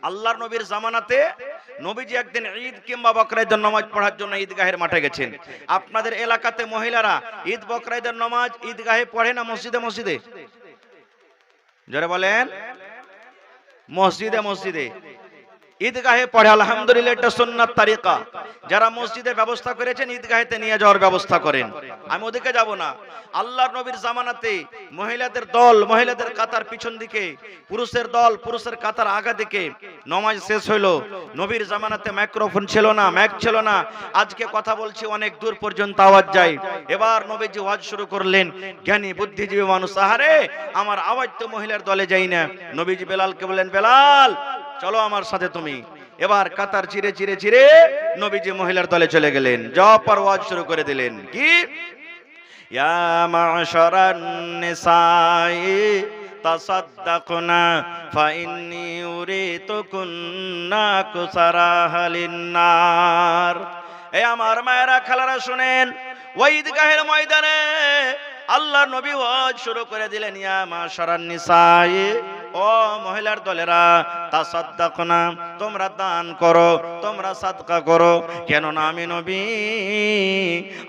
আল্লাহর নবীর জামানাতে নবীজি একদিন ঈদ কিংবা বকরা ঈদের নামাজ পড়ার জন্য ঈদগাহের মাঠে গেছেন। আপনাদের এলাকাতে মহিলারা ঈদ বকরা ঈদের নামাজ ঈদগাহে পড়ে না মসজিদে মসজিদে? জোরে বলেন। মসজিদে মসজিদে ঈদগাহে পড়ে, আলহামদুলিল্লাহ, এটা সুন্নাত তারিকা। যারা মসজিদের ব্যবস্থা করেছেন ঈদগাহেতে নিয়ে যাওয়ার ব্যবস্থা করেন, আমি ওদিকে যাব না। আল্লাহর নবীর জামানাতে মহিলাদের দল, মহিলাদের কাতার পিছন দিকে, পুরুষের দল, পুরুষের কাতার আগা দিকে। নামাজ শেষ হইলো। নবীর জামানাতে মাইক্রোফোন ছিল না, মাইক ছিল না। আজকে কথা বলছি অনেক দূর পর্যন্ত আওয়াজ যায়। এবার নবীজি ওয়াজ শুরু করলেন। জ্ঞানী বুদ্ধিজীবী মানুষ, আহারে আমার আওয়াজ তো মহিলার দলে যাই না। নবীজি বেলালকে বললেন, বেলাল চলো আমার সাথে তুমি। এবার কাতার চিরে চিরে চিরে নবীজি মহিলার দলে চলে গেলেন। জপর ওয়াজ শুরু করে দিলেন, কি ইয়া মাশারান নিসাই তাসাদ্দাকনা ফাইন্নী উরিতুকুন্না কুসারাহালিন নার। এই আমার মায়েরা খালারা শুনেন, ওই ঈদগাহের ময়দানে আল্লাহর নবী ওয়াজ শুরু করে দিলেন, ইয়া মাশারান নিসাই, ও মহিলার দলেরা, তাসাদ্দাকনা, তোমরা দান করো, তোমরা সাদকা করো। কেন না আমি নবী,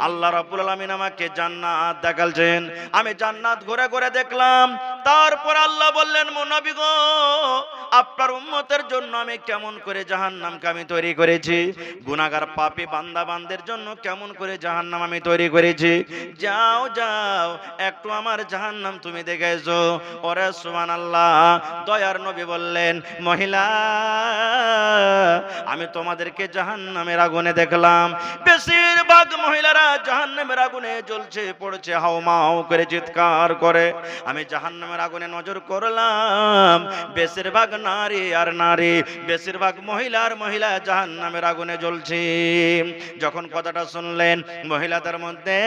আল্লাহ রাব্বুল আলামিন আমাকে জান্নাত দেখালছেন। আমি জান্নাত ঘুরে ঘুরে দেখলাম। তারপর আল্লাহ বললেন, নবী গো, আপনার উম্মতের জন্য আমি কেমন করে জাহান্নামকে আমি তৈরি করেছি, গুনাহগার পাপী বান্দা বান্দের জন্য কেমন করে জাহান্নাম আমি তৈরি করেছি। যাও যাও একটু আমার জাহান্নাম তুমি দেখে এসো। ওরে সুবহানাল্লাহ। দয়ার নবী বললেন, মহিলা, আমি তোমাদেরকে জাহান্নামের আগুনে দেখলাম। বেশিরভাগ মহিলারা জাহান্নামের আগুনে জ্বলছে পড়ছে, হাউমাউ করে চিৎকার করে। আমি জাহান্নামের আগুনে নজর করলাম, বেশিরভাগ নারী আর নারী, বেশিরভাগ মহিলার মহিলা জাহান্নামের আগুনে জ্বলছে। যখন কথাটা শুনলেন, মহিলাদের মধ্যে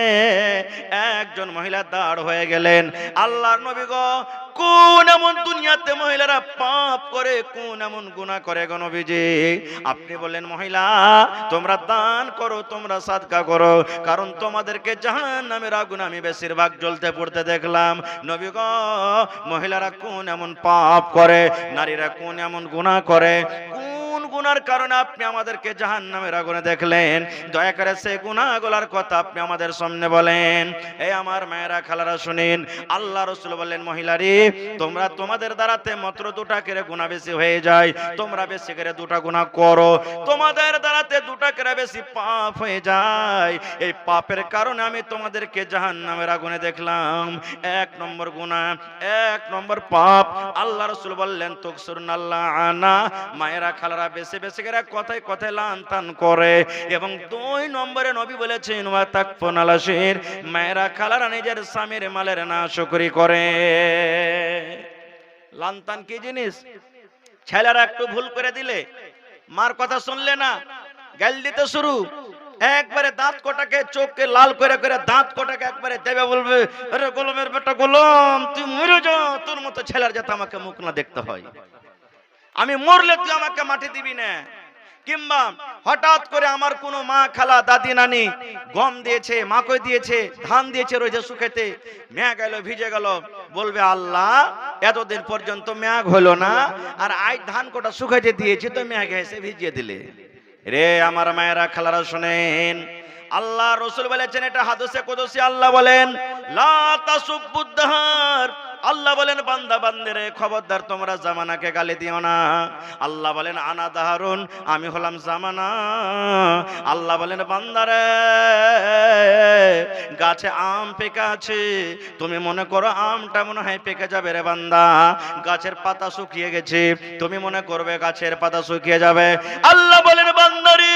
একজন মহিলা দাঁড় হয়ে গেলেন। আল্লাহর নবী গো, কোন এমন দুনিয়াতে মহিলারা পাপ করে, কোন এমন গুনাহ করে গো নবীজি? আপনি বলেন, মহিলা তোমরা দান করো, তোমরা সাদকা করো, কারণ তোমাদেরকে জাহান্নামের আগুনে আমি বেশিরভাগ জ্বলতে পড়তে দেখলাম। নবী গো, মহিলারা কোন এমন পাপ করে, নারীরা কোন এমন গুনাহ করে, কোন গুনার কারণে আপনি আমাদেরকে জাহান্নামের আগুনে দেখলেন? দয়া করে সেই গুনাহগুলোর কথা আপনি আমাদের সামনে বলেন। এই আমার মায়েরা খালারা শুনেন, আল্লাহ রাসূল বললেন, মহিলারে তোমরা তোমাদের দ্বারাতে মাত্র দুটা করে গুনাহ বেশি হয়ে যায়, তোমরা বেশি করে দুটা গুনাহ করো, তোমাদের দ্বারাতে দুটা করে বেশি পাপ হয়ে যায়। এই পাপের কারণে আমি তোমাদেরকে জাহান্নামের আগুনে দেখলাম। এক নম্বর গুনাহ, এক নম্বর পাপ। আল্লাহ রাসূল বললেন, তুকসুরনাল্লাহ আনা, মায়েরা খালারা বেশি বেশি করে কথায় কথায় লান তান করে। এবং দুই নম্বরে নবী বলেছেন, ওয়া তাকফুনাল আশির, মায়েরা খালারা নিজের স্বামীর মালের নাশকরি করে। লানতান কি জিনিস? ছেলেরা একটু ভুল করে দিলে, মার কথা শুনলে না, গাল দিতে শুরু, একবারে দাঁত কোটাকে চোখকে লাল করে করে দাঁত কোটাকে একবারে দেবে, বলবে, আরে গোলামের বেটা গোলাম, তুই মরে যা, তোর মতো ছেলের যাতে আমাকে মুখ না দেখতে হয়, আমি মরলে তুই আমাকে মাটি দিবি না। কিংবা হঠাৎ করে আমার কোনো মা খালা দাদি নানি গম দিয়েছে, মাকৈ দিয়েছে, ধান দিয়েছে রয়েছে শুকাইতে, মেঘ গেল ভিজে গেল, বলবে, আল্লাহ এতদিন পর্যন্ত মেঘ হলো না, আর আজ ধান কোটা শুকাইতে দিয়েছি তো মেঘ এসে ভিজিয়ে দিলে। রে আমার মায়েরা খালারা শুনেন, আল্লাহ রাসূল বলেছেন, এটা হাদিসে কুদসি, আল্লাহ বলেন, লা তাসুব্বুদ দাহার, আল্লাহ বলেন, বান্দা বান্দিরে খবরদার তোমরা জামানাকে গালি দিও না। আল্লাহ বলেন, আনা দাহারুন, আমি হলাম জামানা। আল্লাহ বলেন, বান্দারে গাছে আম পেকে আছে, তুমি মনে করো আমটা মনে হয় পেকে যাবে রে বান্দা, গাছের পাতা শুকিয়ে গেছে, তুমি মনে করবে গাছের পাতা শুকিয়ে যাবে। আল্লাহ বলেন, বান্দারে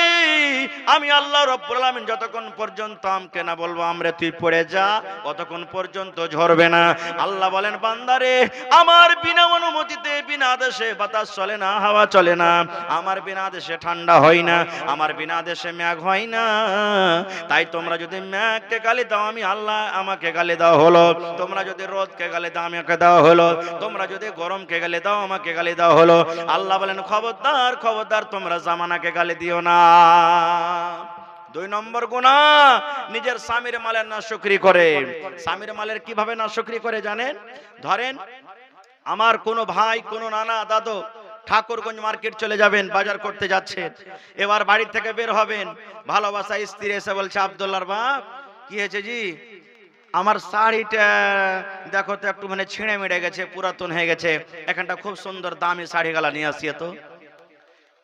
আমি আল্লাহ রাব্বুল আলামিন যতক্ষণ পর্যন্ত আমকে না বলবো আমরে তুই পড়ে যা, ততক্ষণ পর্যন্ত ঝরবে না। আল্লাহ বলেন, বান্দারে আমার বিনা অনুমতিতে বিনা আদেশে বাতাস চলে না, হাওয়া চলে না, আমার বিনা আদেশে ঠান্ডা হয় না, আমার বিনা আদেশে মেঘ হয় না। তাই তোমরা যদি মেঘকে গালি দাও আমি আল্লাহ আমাকে গালি দেওয়া হলো, তোমরা যদি রোদকে গালি দাও আমাকে দেওয়া হলো, তোমরা যদি গরমকে গালি দাও আমাকে গালি দেওয়া হলো। আল্লাহ বলেন, খবরদার খবরদার তোমরা জামানাকে গালি দিও না। দুই নম্বর গুনাহ, নিজের স্বামীর মালের নাশকরি করে। স্বামীর মালের কিভাবে নাশকরি করে জানেন? ধরেন আমার কোনো ভাই, কোনো নানা দাদু ঠাকুরগঞ্জ মার্কেট চলে যাবেন, বাজার করতে যাচ্ছেন, এবার বাড়ি থেকে বের হবেন, ভালোবাসা স্ত্রী এসে বলছে, আব্দুল্লাহর বাপ কি হয়েছে জি, আমার শাড়িটা দেখো তো একটু মানে ছিঁড়ে মিড়ে গেছে, পুরাতন হয়ে গেছে, এখানটা খুব সুন্দর দামি শাড়ি গালা নিয়ে আসিয়ে তো।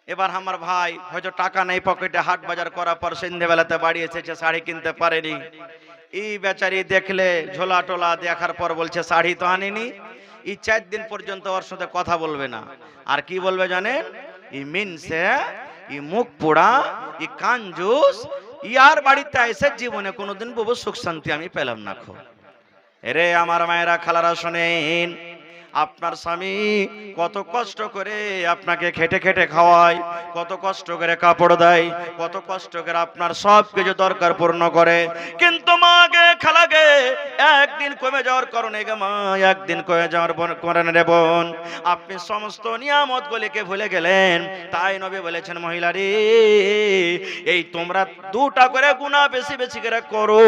এবার আমার ভাই হয়তো টাকা নেই পকেটে, হাট বাজার করার পর সন্ধ্যেবেলাতে বাড়ি এসেছে, শাড়ি কিনতে পারেনি। এই বেচারি দেখলে ঝোলা টোলা দেখার পর বলছে শাড়ি তো আনিনি। এই 4 দিন পর্যন্ত ওর সাথে কথা বলবে না। আর কি বলবে জানেন, ই মিনসে, ই মুখ পোড়া, ই কাঞ্জুস, ইয়ার বাড়িতে এসে জীবনে কোনোদিন বাবু সুখ শান্তি আমি পেলাম না। খো এরে আমার মায়েরা খালারা শোনেন, আপনার স্বামী কত কষ্ট করে আপনাকে খেটে খেটে খাওয়ায়, কত কষ্ট করে কাপড় দেয়, কত কষ্ট করে আপনার সব কিছু দরকার পূর্ণ করে, কিন্তু মাকে খালাকে একদিন কমে যাওয়ার কারণে গে মা, একদিন কমে যাওয়ার কারণে রে বোন, আপনি সমস্ত নিয়ামত গুলিকে ভুলে গেলেন। তাই নবী বলেছেন, মহিলারে এই তোমরা 2টা করে গুনাহ বেশি বেশি করে করো,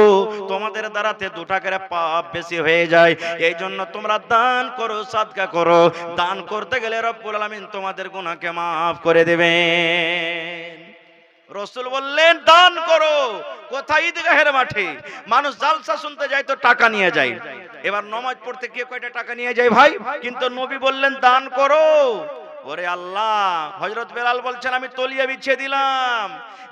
তোমাদের দ্বারাতে 2টা করে পাপ বেশি হয়ে যায়। এই জন্য তোমরা দান করো, সাদকা করো। দান করতে গেলে রব্বুল আলামিন তোমাদের গুনাহকে মাফ করে দেবেন। রাসূল বললেন দান করো। কোথায়? ঈদগাহের মাঠে মানুষ জালসা শুনতে যায় তো টাকা নিয়ে যায়। এবার নামাজ পড়তে কে কয়টা টাকা নিয়ে যায় ভাই, কিন্তু নবী বললেন দান করো। ওরে আল্লাহ, হযরত বেলাল বলছেন আমি তলিয়া বিছিয়ে দিলাম।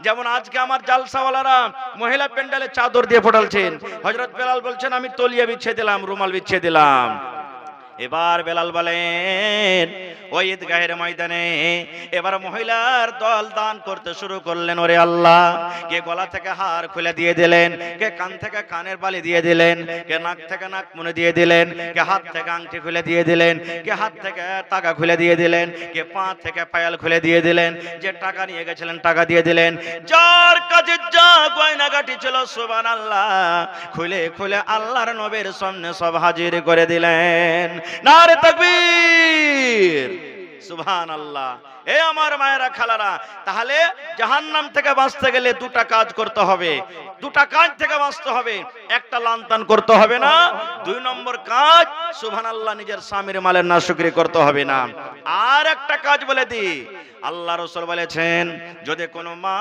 যেমন আজকে আমার জালসাওয়ালারা মহিলা প্যান্ডেলে চাদর দিয়ে ফোটালছেন, হযরত বেলাল বলছেন আমি তলিয়া বিছিয়ে দিলাম, রুমাল বিছিয়ে দিলাম। এবার বেলাল বলেন ওই ঈদগাহের ময়দানে এবার মহিলার দল দান করতে শুরু করলেন। ওরে আল্লাহ, কে গলা থেকে হার খুলে দিয়ে দিলেন, কে কান থেকে কানের বালি দিয়ে দিলেন, কে নাক থেকে নাক মুনে দিয়ে দিলেন, কে হাত থেকে আংটি খুলে দিয়ে দিলেন, কে হাত থেকে টাকা খুলে দিয়ে দিলেন, কে পা থেকে পায়াল খুলে দিয়ে দিলেন, যে টাকা নিয়ে গেছিলেন টাকা দিয়ে দিলেন, যার কাছে যা গয়নাগাটি ছিল সুবহানাল্লাহ খুলে খুলে আল্লাহর নবীর সামনে সব হাজির করে দিলেন। নারে তাকবীর, সুবহানাল্লাহ। এ আমার মায়েরা খালারা, তাহলে জাহান্নাম থেকে বাঁচতে গেলে 2টা কাজ করতে হবে, 2টা কাজ থেকে বাঁচতে হবে। একটা লান্তান করতে হবে না, 2 নম্বর কাজ সুবহানাল্লাহ নিজের স্বামীর মালের নাশুকরি করতে হবে না। আর একটা কাজ বলে দি, আল্লাহ রাসূল বলেছেন যদি কোনো মা,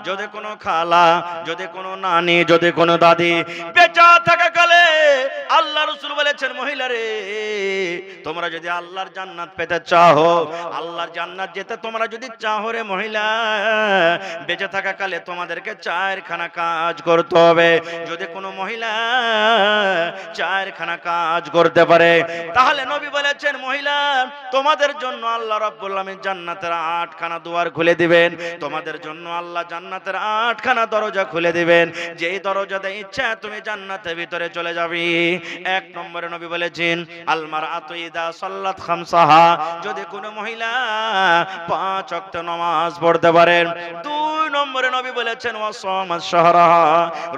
যদি কোনো খালা, যদি কোনো নানি, যদি কোনো দাদি বেঁচে থাকাকালে আল্লাহ রাসূল বলেছেন মহিলারে তোমরা যদি আল্লাহর জান্নাত পেতে চাও, আল্লাহর জান্নাত যেতে তোমরা যদি চাও রে মহিলা, বেঁচে থাকাকালে তোমাদেরকে 4খানা কাজ করতে হবে। যদি কোনো মহিলা 4খানা কাজ করতে পারে তাহলে নবী বলেছেন মহিলা তোমাদের জন্য আল্লাহ রাব্বুল আলামিন জান্নাতের 8খানা দুয়ার খুলে দিবেন, তোমাদের জন্য আল্লাহ জান্নাতের 8খানা দরজা খুলে দিবেন, যেই দরজাতে ইচ্ছা তুমি জান্নাতের ভিতরে চলে যাবি। 1 নম্বরে নবী বলেছেন আল মারআতু ইদা সাল্লাত খামসাহা, যদি কোনো মহিলা 5 ওয়াক্ত নামাজ পড়তে পারেন। 2 নম্বরে নবী বলেছেন ওয়াসামাস শাহরাহা,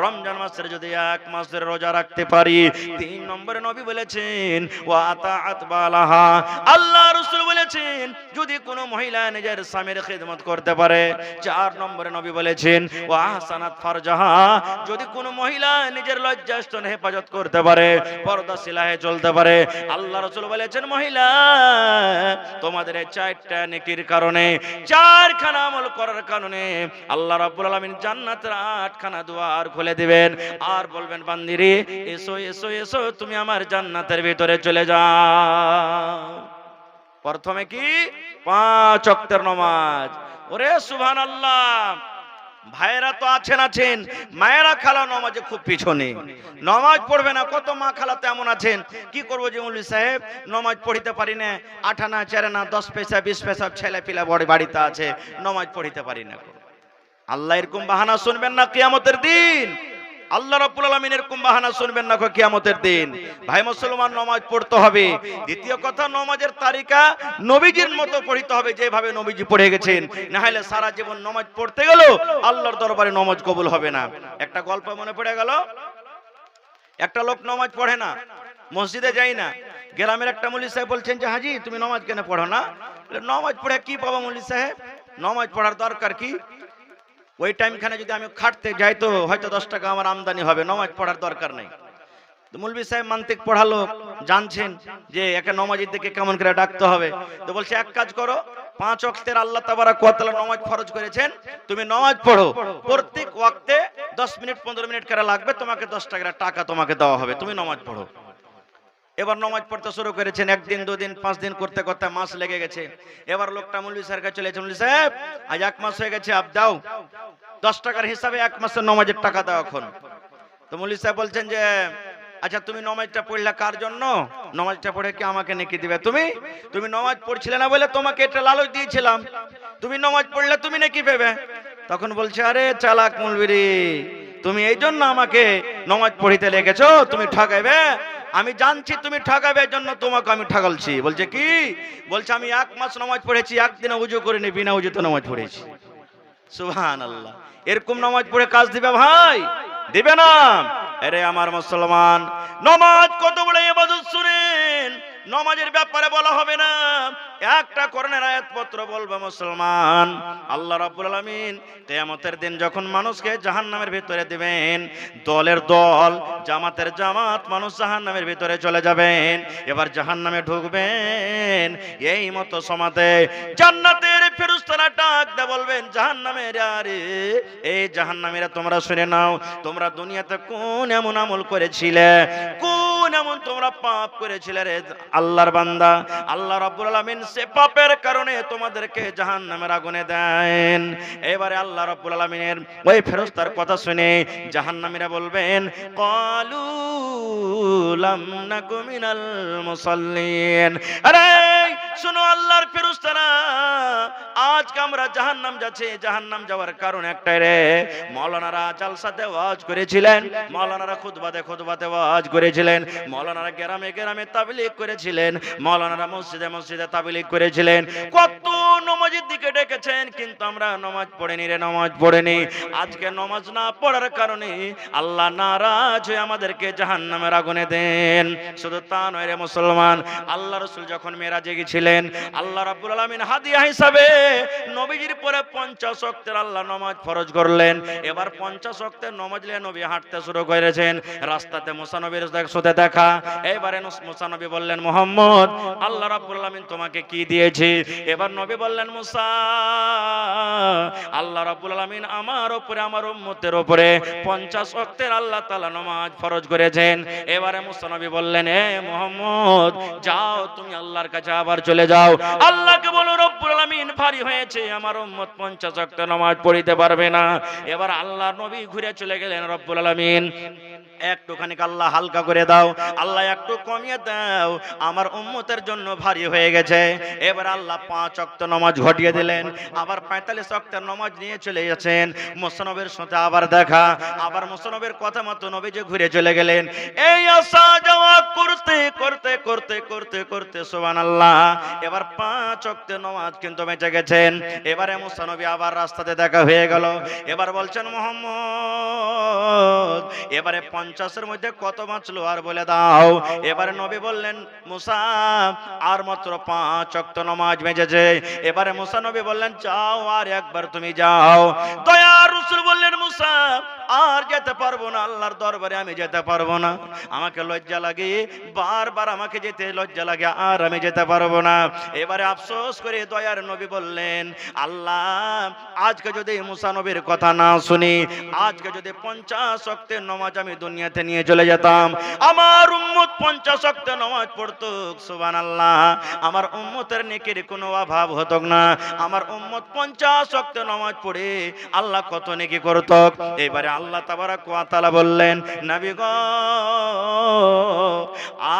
রমজান মাসের যদি 1 মাসের রোজা রাখতে পারি। 3 নম্বরে নবী বলেছেন ওয়া আতাআত বালাহা, আল্লাহ রাসূল বলেছেন যদি কোনো মহিলা নিজের স্বামীর খিদমত করতে পারে। 4 নম্বরে নবী বলেছেন ওয়া আহসানাত ফারজাহা, যদি কোনো মহিলা নিজের লজ্জাস্থান হেফাজত করতে পারে, পর্দা সিলাহে চলতে পারে। আল্লাহ রাসূল বলেছেন মহিলা তোমাদের এই 4টা নেকির কারণে, 4খানা আমল করার কারণে আল্লাহ রাব্বুল আলামিন জান্নাতের 8খানা দুয়ার খুলে দিবেন। আর বলবেন বান্দিরে এসো এসো এসো তুমি আমার জান্নাতের ভিতরে চলে যাও। প্রথমে কি 5 ওয়াক্তের নামাজ। ওরে সুবহানাল্লাহ, ভাইরা তো আছেন, মায়েরা খালা নামাজে খুব পিছনে, নামাজ পড়বে না। কত মা খালা তেমন আছেন, কি করবো যে মৌলভী সাহেব নামাজ পড়িতে পারি না, 8 আনা 4 আনা 10 পয়সা 20 পয়সা ছেলে পিলা বড় বাড়িতে আছে, নামাজ পড়িতে পারি না। আল্লাহ এরকম বাহানা শুনবেন না কিয়ামতের দিন। আল্লাহ রাব্বুল আলামিন এরকম বাহানা শুনবেন না কিয়ামতের দিন। ভাই মুসলমান, নামাজ পড়তে হবে। দ্বিতীয় কথা, নামাজের তারিকা নবীজির মতো পড়তে হবে, যেভাবে নবীজি পড়ে গেছেন। না হলে সারা জীবন নামাজ পড়তে গেল আল্লাহর দরবারে নামাজ কবুল হবে না। একটা গল্প মনে পড়ে গেল, একটা লোক নামাজ পড়ে না, মসজিদে যায় না। গ্রামের একটা মৌলভী সাহেব বলছেন যে হাজি তুমি নামাজ কেন পড়ো না? নামাজ পড়ে কি পাবো মৌলভী সাহেব, নামাজ পড়ার দরকার কি? ওই টাইমখানে যদি আমি খাটতে যাই তো হয়তো 10 টাকা আমার আমদানি হবে, নামাজ পড়ার দরকার নেই। তো মৌলভী সাহেব মান্তিক পড়ালো, জানছেন যে একে নমাজের দিকে কেমন করে ডাকতে হবে। তো বলছে এক কাজ করো, 5 ওয়াক্তের আল্লাহ তাবারাক ওয়া তাআলা নামাজ ফরজ করেছেন, তুমি নামাজ পড়ো, প্রত্যেক ওয়াক্তে 10 মিনিট 15 মিনিট করে লাগবে, তোমাকে 10 টাকা তোমাকে দেওয়া হবে, তুমি নামাজ পড়ো। এবার নামাজ পড়তে শুরু করেছেন, একদিন দুদিন 5 দিন করতে করতে মাস লেগে গেছে। এবার লোকটা মৌলভী স্যারের কাছে চলে এসে, মৌলভী সাহেব আজ 1 মাস হয়ে গেছে, আপ দাও 10 টাকার হিসাবে 1 মাসের নামাজের টাকা দাও এখন। তো মৌলভী সাহেব বলছেন যে আচ্ছা তুমি নামাজটা পড়লে কার জন্য? নামাজটা পড়ে কি আমাকে নেকি দিবে? তুমি নামাজ পড়ছিলে না বলে তোমাকে এটা লালচ দিয়েছিলাম, তুমি নামাজ পড়লে তুমি নেকি পাবে। তখন বলছে আরে চালাক মৌলভী, তুমি এই জন্য আমাকে নামাজ পড়িতে লেগেছো, তুমি ঠকাইবে, আমি জানছি তুমি ঠকাবে, এই জন্য তোমাকে আমি ঠকালছি। বলছে কি? বলছে আমি 1 মাস নামাজ পড়েছি, একদিনে উজু করিনি, বিনা উজুতে নামাজ পড়েছি। সুবহানাল্লাহ। এরকম নামাজ পড়ে কাজ দিবে ভাই? দিবে না। আরে আমার মুসলমান, নামাজ কত বড় ইবাদত শুনেন, নামাজের ব্যাপারে বলা হবে না, একটা কোরআনের আয়াতপত্র বলবে মুসলমান। আল্লাহ রাব্বুল আলামিন কিয়ামতের দিন যখন মানুষকে জাহান্নামের ভিতরে দিবেন, দলের দল, জামাতের জামাত মানুষ জাহান্নামের ভিতরে চলে যাবেন, এবার জাহান্নামে ঢুকবেন। এই মতো সমাতে জান্নাতের ফেরেশতারা ডাক দিয়ে বলবেন জাহান্নামের, আরে এই জাহান্নামীরা তোমরা শুনে নাও, তোমরা দুনিয়াতে কোন এমন আমল করেছিলে, কোন এমন তোমরা পাপ করেছিলে রে আল্লাহর বান্দা, আল্লাহ রাব্বুল আলামিন সে পাপের কারণে তোমাদেরকে জাহান্নামের আগুনে দেন। এবারে আল্লাহ রাব্বুল আলামিনের ওই ফেরেশতার কথা শুনে জাহান্নামীরা বলবেন ক্বালু লাম নাকু মিনাল মুসাল্লিন। আরে শুনো আল্লাহর ফেরেশতারা, আজকে আমরা জাহান্নাম যাচ্ছি, জাহান্নাম যাওয়ার কারণ একটাই রে, মাওলানারা জালসাতে ওয়াজ করেছিলেন, মাওলানারা খুতবাতে ওয়াজ করেছিলেন, মাওলানারা গ্রামে গ্রামে তাবলীগ করেছিলেন, মাওলানারা মসজিদে মসজিদে তাবলীগ করেছিলেন, কত নামাজের দিকে ডেকেছেন, কিন্তু আমরা নামাজ পড়িনি রে, নামাজ পড়িনি। আজকে নামাজ না পড়ার কারণে আল্লাহ নারাজ হয়ে আমাদেরকে জাহান্নামের আগুনে দেন। শুধু তা নয় রে মুসলমান, আল্লাহ রাসূল যখন মেরাজে গিয়েছিলেন, আল্লাহ রাব্বুল আলামিন হাদিয়া হিসাবে নবীজির পরে 50 ওয়াক্তের আল্লাহ নামাজ ফরজ করলেন। এবার 50 ওয়াক্তের নামাজ নিয়ে নবী হাঁটতে শুরু করেছেন, রাস্তাতে মুসা নবীর সাথে দেখা। এবারে মুসা নবী বললেন মুহাম্মদ, আল্লাহ রাব্বুল আলামিন তোমাকে কি দিয়েছে? এবার নবী বললেন মুসা, আল্লাহ রাব্বুল আলামিন আমার উপরে, আমার উম্মতের উপরে 50 ওয়াক্তের আল্লাহ তাআলা নামাজ ফরজ করেছেন। এবারে মুসা নবী বললেন হে মুহাম্মদ, যাও তুমি আল্লাহর কাছে আবার চলে যাও, আল্লাহকে বলো রব্বুল আলামিন ভারী হয়েছে, আমার উম্মত 50 ওয়াক্ত নামাজ পড়িতে পারবে না। এবার আল্লাহর নবী ঘুরে চলে গেলেন, রব্বুল আলামিন একটুখানি আল্লাহ হালকা করে দাও, আল্লাহ একটু কমিয়ে দাও, আমার উম্মতের জন্য ভারী হয়ে গেছে। এবার আল্লাহ 5 ওয়াক্ত নামাজ ঘটিয়ে দিলেন, আবার 45 ওয়াক্তের নামাজ নিয়ে চলে যাচ্ছেন। মুসা নবীর সাথে আবার দেখা, আবার মুসা নবীর কথা মতো নবী যে ঘুরে চলে গেলেন। এই আসা যাওয়া করতে করতে করতে করতে করতে সুবহানাল্লাহ, এবার 5 ওয়াক্তের নামাজ কিন্তু বেঁচে গেছেন। এবারে মুসা নবী আবার রাস্তাতে দেখা হয়ে গেল। এবার বলছেন মুহাম্মদ, এবারে 50-এর মধ্যে কত বাঁচলো আর বলে দাও। এবারে নবী বললেন মুসা, আর মাত্র 5 ওয়াক্ত নামাজ বেঁচেছে। এবারে মুসা নবী বললেন যাও, আর একবার তুমি যাও। দয়ার রাসূল বললেন মুসা, আর যেতে পারবো না, আল্লাহর দরবারে আমি যেতে পারবো না, আমাকে লজ্জা লাগে, বারবার আমাকে যেতে লজ্জা লাগে, আর আমি যেতে পারবো না। এবারে আফসোস করে দয়ার নবী বললেন আল্লাহ, আজকে যদি মুসা নবীর কথা না শুনি, আজকে যদি 50 ওয়াক্তের নামাজ আমি দুনিয়াতে নিয়ে চলে যেতাম, আমার উম্মত 50 ওয়াক্তের নামাজ পড়তো, সুবহানাল্লাহ, আমার উম্মতের নেকির কোনো অভাব হতো না, আমার উম্মত 50 ওয়াক্তের নামাজ পড়ে আল্লাহ কত নেকি করত। এবারে আল্লাহ তাবারাক ওয়া তাআলা বললেন নবী গো,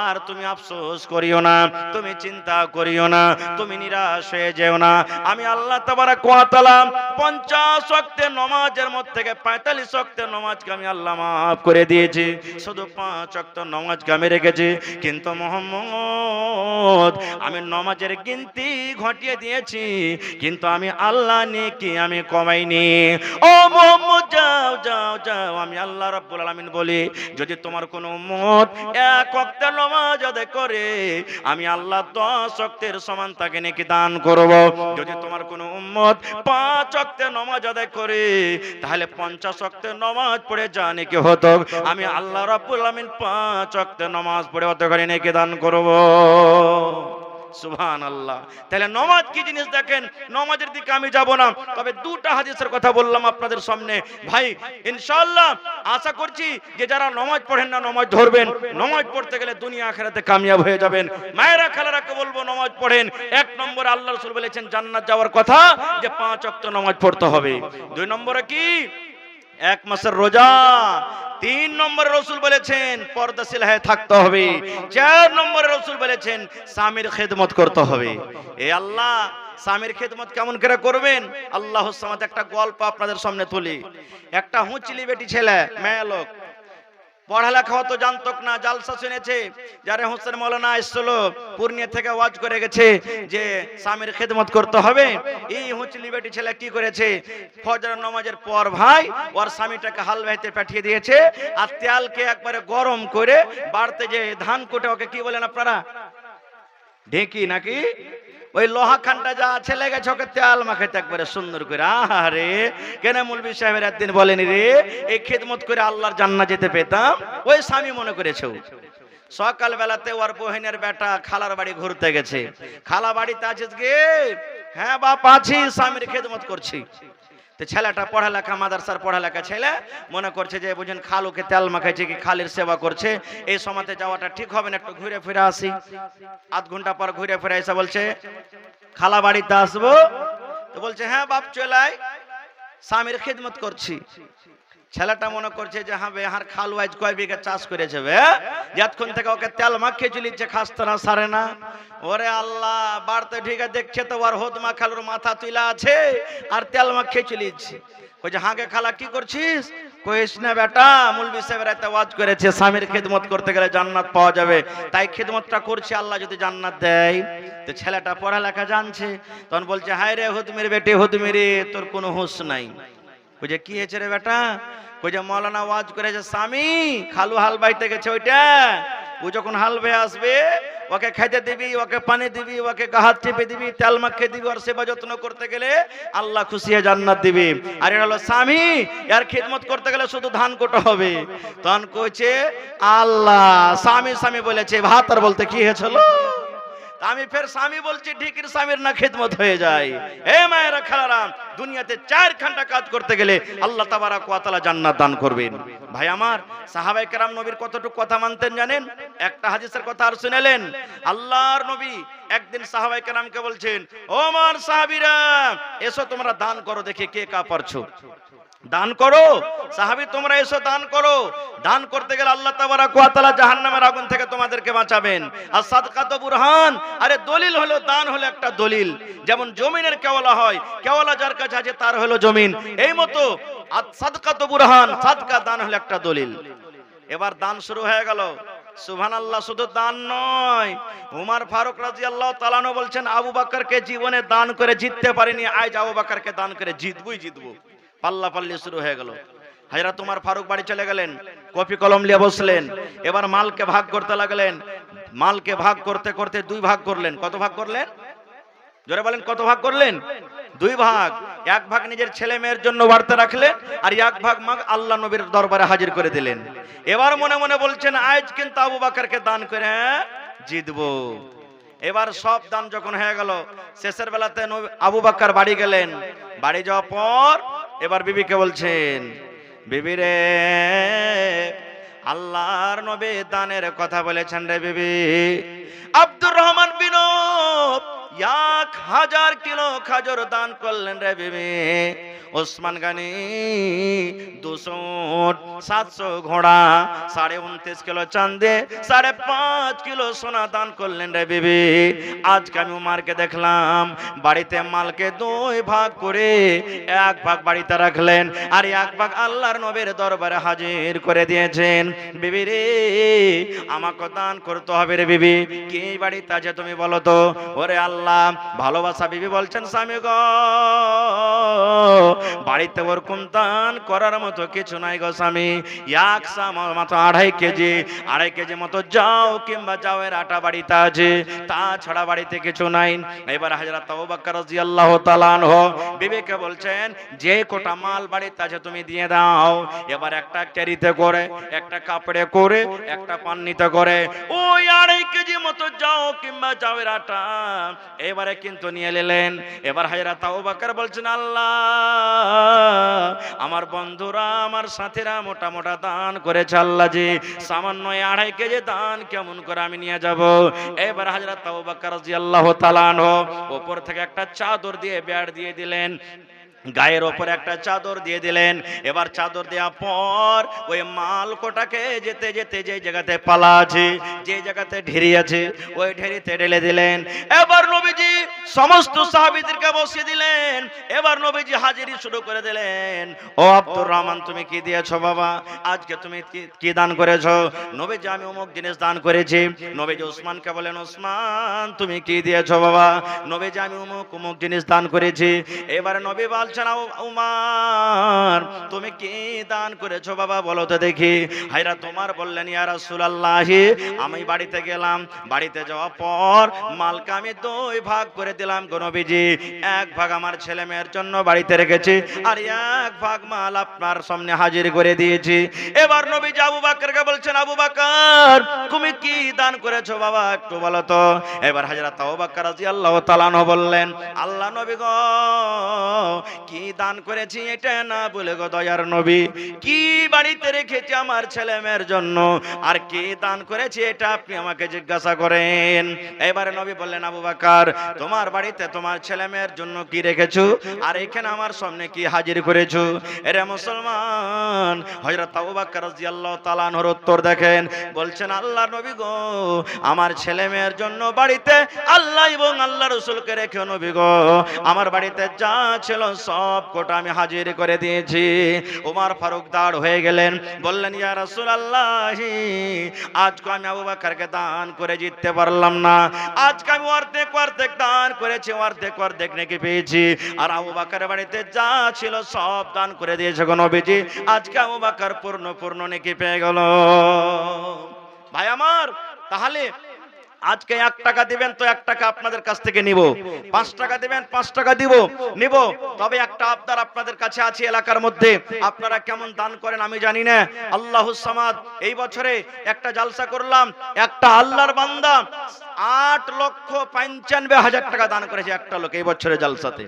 আর তুমি আফসোস করিও না, তুমি চিন্তা করিও না, তুমি নিরাশ হয়ে যেও না, আমি আল্লাহ তাবারাক ওয়া তাআলা 50 ওয়াক্তের নামাজের মধ্যে থেকে 45 ওয়াক্তের নামাজকে আমি আল্লাহ মাফ করে দিয়েছি, শুধু 5 ওয়াক্ত নামাজকে আমি রেখেছি। কিন্তু মুহাম্মদ, আমি নামাজের গিনতি ঘটিয়ে দিয়েছি, কিন্তু আমি আল্লাহ নেকি আমি কমাইনি। ও মুহাম্মদ যাও যাও যাও, আমি আল্লাহ রাব্বুল আলামিন বলি যদি তোমার কোনো উম্মত এক ওয়াক্তের নামাজ আদায় করে আমি আল্লাহ 10 ওয়াক্তের সমান তাকে নেকি দান করব। যদি তোমার কোনো উম্মত 5 ওয়াক্তের নামাজ আদায় করে তাহলে 50 ওয়াক্তের নামাজ পড়ে যা নেকি হতো আমি আল্লাহ রাব্বুল আলামিন 5 ওয়াক্তের নামাজ পড়ে অত করে নেকি দান করব। সুবহানাল্লাহ। তাহলে নামাজ কি জিনিস দেখেন, নামাজের দিকে আমি যাব না, তবে দুটো হাদিসের কথা বললাম আপনাদের সামনে। ভাই ইনশাআল্লাহ আশা করছি যে যারা নামাজ পড়েন না নামাজ ধরবেন, নামাজ পড়তে গেলে দুনিয়া আখিরাতে কামিয়াব হয়ে যাবেন। মায়েরা খালারাকে বলবো নামাজ পড়েন। এক নম্বরে আল্লাহ রাসূল বলেছেন জান্নাত যাওয়ার কথা যে 5 ওয়াক্ত নামাজ পড়তে হবে। 2 নম্বরে কি এক মাসের রোজা। 3 নম্বরে রাসূল বলেছেন পর্দাশীল হয়ে থাকতে হবে। 4 নম্বরে রাসূল বলেছেন স্বামীর খেদমত করতে হবে। এই আল্লাহ স্বামীর খেদমত কেমন করে করবেন? আল্লাহর সামাদ একটা গল্প আপনাদের সামনে তুলি। একটা হুঁচলি বেটি ছেলে, মেয়ে লোক, পড়ালেখা হতো জানতো না, জালসা শুনেছে, যারা হোসেন মৌলানা আসছিল পূর্ণিয়া থেকে ওয়াজ করে গেছে যে স্বামীর খেদমত করতে হবে। এই হুঁচলি বেটি ছেলে কি করেছে, ফজর নামাজের পর ভাই ওর স্বামীটাকে হাল বাইতে পাঠিয়ে দিয়েছে, আর তেলকে একবারে গরম করে বাড়তে যে ধান কোটে, ওকে কি বলেন আপনারা, ঢেঁকি নাকি, ওই লোহা খানটা যা ছেলে গেছে ওকে তেল মাখাইতে একবারে সুন্দর করে। আহারে কেন মৌলভী সাহেবের একদিন বলেনি রে এই খেদমত করে আল্লাহর জান্নাত যেতে পেতাম, ওই স্বামী মনে করেছে। সকাল বেলাতে ওর বহিনের বেটা খালার বাড়ি ঘুরতে গেছে। খালা বাড়িতে আছিস গে? হ্যাঁ বাপ আছি, স্বামীর খেদমত করছি। তো ছেলেটা পড়ালেখা, মাদ্রাসার পড়ালেখা ছেলে, মনে করছে যে বুঝেন খালুকে তেল মাখাইছে কি খালির সেবা করছে, এই সময়তে যাওয়াটা ঠিক হবে না, একটু ঘুরে ফিরে আসি। আধ ঘন্টা পর ঘুরে ফিরে এসে বলছে খালা বাড়িতে আসবো। তো বলছে হ্যাঁ বাপ চলে আয়, স্বামীর খেদমত করছি। ছেলেটা মনে করছে যে হ্যাঁ বেহার খালু আজ কয় বিঘা চাষ করেছে, যতক্ষণ থেকে ওকে তেল মাখিয়ে চলিচ্ছে খাসতে না সারে না। ওরে আল্লাহ, বাড়তে ঢিকে দেখছে তো ওর হোদমা খালুর মাথা তুলা আছে আর তেল মাখিয়ে চলিচ্ছে। কইছে হাঁকে খালা কি করছিস? কইস না বেটা, মৌলভী সাহেবের একটা ওয়াজ করেছে স্বামীর খেদমত করতে গেলে জান্নাত পাওয়া যাবে, তাই খেদমতটা করছি, আল্লাহ যদি জান্নাত দেয়। তো ছেলেটা পড়ালেখা জানছে, তখন বলছে হায় রে হুদমির বেটি, হুদমিরে তোর কোনো হুঁশ নাই। কইছে কি হয়েছে রে বেটা? কইছে মৌলানা ওয়াজ করেছে স্বামী খালু হাল বাইতে গেছে, ওইটা ও যখন হাল বেয়ে আসবে ওকে খাইতে দিবি, ওকে পানি দিবি, ওকে হাত চেপে দিবি, তেল মাখিয়ে দিবি, আর সেবা যত্ন করতে গেলে আল্লাহ খুশি হয়ে জান্নাত দিবি। আর এটা হলো স্বামী, এর খিদমত করতে গেলে শুধু ধান কোটা হবে। তখন কইছে আল্লাহ স্বামী স্বামী বলেছে, ভাত আর বলতে কি হয়েছিল? আমি ফের স্বামী বলছি ঠিকই, স্বামীর না খেদমত হয়ে যায়। এ মায়েরা খালারাম, দুনিয়াতে 4 ঘন্টা কাজ করতে গেলে আল্লাহ তাবারাক ওয়া তাআলা জান্নাত দান করবেন। ভাই আমার, সাহাবায়ে কেরাম নবীর কতটুকু কথা মানতেন জানেন? একটা হাদিসের কথা আর শুনেলেন। আল্লাহর নবী একদিন সাহাবায়ে কেরামকে বলছেন, ও আমার সাহাবীরা এসো তোমরা দান করো, দেখে কে কা পারছো, দান করো। সাহাবী তোমরা এসো দান করো। দান করতে গেলে আল্লাহ তাবারাক ওয়া তাআলা জাহান্নামের আগুন থেকে তোমাদেরকে বাঁচাবেন। আর সাদকাত বুরহান, আরে দলিল হলো, দান হলো একটা দলিল। যেমন জমিনের কেওয়ালা হয়, কেওয়ালা যার কাছে আছে তার হলো জমিন, এই মতো সাদকাত বুরহান, সাদকা দান হলো একটা দলিল। এবার দান শুরু হয়ে গেল। সুবহানাল্লাহ, শুধু দান নয়, উমর ফারুক রাদিয়াল্লাহু তাআলা আনহু বলছেন আবু বকরকে জীবনে দান করে জিততে পারিনি, আজ আবু বকরকে দান করে জিতবো। পাল্লা পাল্লি শুরু হয়ে গেল। হযরত উমর ফারুক বাড়ি চলে গেলেন, কপি কলম নিয়ে বসলেন, এবার মালকে ভাগ করতে লাগলেন। মালকে ভাগ করতে করতে 2 ভাগ করলেন। কত ভাগ করলেন? জোরে বলেন, কত ভাগ করলেন? 2 ভাগ। 1 ভাগ নিজের ছেলে মেয়ের জন্য বাড়তে রাখলেন, আর 1 ভাগ মাগ আল্লাহ নবীর দরবারে হাজির করে দিলেন। এবার মনে মনে বলছেন আজ কিন্তু আবু বকরকে দান করে জিতবো। এবার সব দান যখন হয়ে গেল, শেষের বেলাতে আবু বকর বাড়ি গেলেন। বাড়ি যাওয়ার পর এবার বিবিকে বলছেন, বিবি রে আল্লাহর নবী দানের কথা বলেছেন রে বিবি। আব্দুর রহমান বিন 1000 কিলো খাজর দান করলেন রে বিবি। ওসমান গানি 200 উট, 700 ঘোড়া, 29.5 কিলো চাঁদে, 5.5 কিলো সোনা দান করলেন রে বিবি। আজকে আমি উমারকে দেখলাম বাড়িতে মালকে 2 ভাগ করে 1 ভাগ বাড়িতে রাখলেন, আর 1 ভাগ আল্লাহর নবীর দরবারে হাজির করে দিয়েছেন। বিবি রে আমাকে দান করতে হবে রে বিবি। কি বাড়িতে আছে তুমি বলো তো? ওরে আল্লাহ, ভালোবাসা বিবি বলছেন স্বামী গো বাড়িতে ওরকম দান করার মতো কিছু নাই গো স্বামী। একশা মতো 2.5 কেজি মতো যাও কিংবা যাওয়ের আটা বাড়িতে আছে, তাছাড়া বাড়িতে কিছু নাই। এবার হযরত আবু বকর রাদিয়াল্লাহু তাআলা আনহু বিবিকে বলছেন, যে কোটা মাল বাড়িতে আছে তুমি দিয়ে দাও। এবার একটা ক্যারিতে করে, একটা কাপড়ে করে, একটা পান্নিতে করে ওই 2.5 কেজি মতো যাও কিংবা যাওয়ের আটা এবারে কিন্তু নিয়ে নিলেন। এবার হযরত আবু বকর বলছেন, আল্লাহ, আমার বন্ধুরা আমার সাথীরা মোটা মোটা দান করেছে, আল্লাহ জি সামান্য 2.5 কেজি দান কেমন করে আমি নিয়ে যাব। এবার হযরত আবু বকর রাদিয়াল্লাহু তাআলা আনহু উপর থেকে একটা চাদর দিয়ে বেড় দিয়ে দিলেন, গায়ের ওপর একটা চাদর দিয়ে দিলেন। এবার চাদর দেওয়ার পর ওই মালকোটাকে যেতে যেতে যে জায়গাতে পালা আছে, যে জায়গাতে ঢেরি আছে, ওই ঢেরিতে ঢেলে দিলেন। এবার নবীজি সমস্ত সাহাবীদেরকে বসিয়ে দিলেন। এবার নবীজি হাজিরি শুরু করে দিলেন। ও আব্দুর রহমান, তুমি কি দিয়েছো বাবা? আজকে তুমি কি দান করেছো? নবীজি, আমি অমুক জিনিস দান করেছি। নবীজি উসমানকে বলেন, উসমান তুমি কি দিয়েছো বাবা? নবীজি, আমি অমুক অমুক জিনিস দান করেছি। এবারে নবী বলছেন, উমার তুমি কি দান করেছো বাবা, বলো তো দেখি। হায়রা তোমার বললেন, ইয়া রাসূলুল্লাহ, আমি বাড়িতে গেলাম, বাড়িতে যাওয়ার পর মালকে আমি 2 ভাগ করে দিলাম গো নবীজি। 1 ভাগ আমার ছেলে মেয়ের জন্য বাড়িতে রেখেছি, আর 1 ভাগ মাল আপনার সামনে হাজির করে দিয়েছি। এবার নবীজি আবু বকরকে বলছেন, আবু বকর তুমি কি দান করেছো বাবা, একটু বলো তো। এবার হযরত আবু বকর রাদিয়াল্লাহু তাআলা আনহু বললেন, আল্লাহ নবী গো, কি দান করেছি এটা না বলে গো দয়ার নবী, কি বাড়িতে রেখেছি আমার ছেলে মেয়ের জন্য আর কি দান করেছি এটা আপনি আমাকে জিজ্ঞাসা করেন। এবারে নবী বললেন, আবু বকর তোমার বাড়িতে তোমার ছেলে মেয়ের জন্য কি রেখেছো আর এখানে আমার সামনে কি হাজির করেছো? এরে মুসলমান, হযরত আবু বকর রাদিয়াল্লাহু তাআলা আনহুর উত্তর দেখেন, বলছেন, আল্লাহর নবী গো, আমার ছেলে মেয়ের জন্য বাড়িতে আল্লাহ এবং আল্লাহ রাসূলকে রেখে নবী গো, আমার বাড়িতে যা ছিল সব কোটা আমি হাজির করে দিয়েছি। ওমর ফারুক দাঁড় হয়ে গেলেন, বললেন, ইয়া রাসূলুল্লাহ, আজকে আমি আবু বকরকে দান করে জিততে পারলাম না। আজকে আমি অর্ধেক দান করেছি, অর্ধেক নেকি পেয়েছি, আর আবু বকরের বাড়িতে যা ছিল সব দান করে দিয়েছে গো নবীজি। আজকে আবু বকর পূর্ণ নেকি পেয়ে গেল। ভাই আমার, তাহলে আজকে 1 টাকা দিবেন তো 1 টাকা আপনাদের কাছ থেকে নিব, 5 টাকা দিবেন 5 টাকা নিব। তবে একটা আবদার আপনাদের কাছে আছে, এলাকার মধ্যে আপনারা কেমন দান করেন আমি জানি না। আল্লাহুস সামাদ, এই বছরে একটা জালসা করলাম, একটা আল্লাহর বান্দা 8,95,000 টাকা দান করেছে একটা লোক এই বছরে জালসাতে।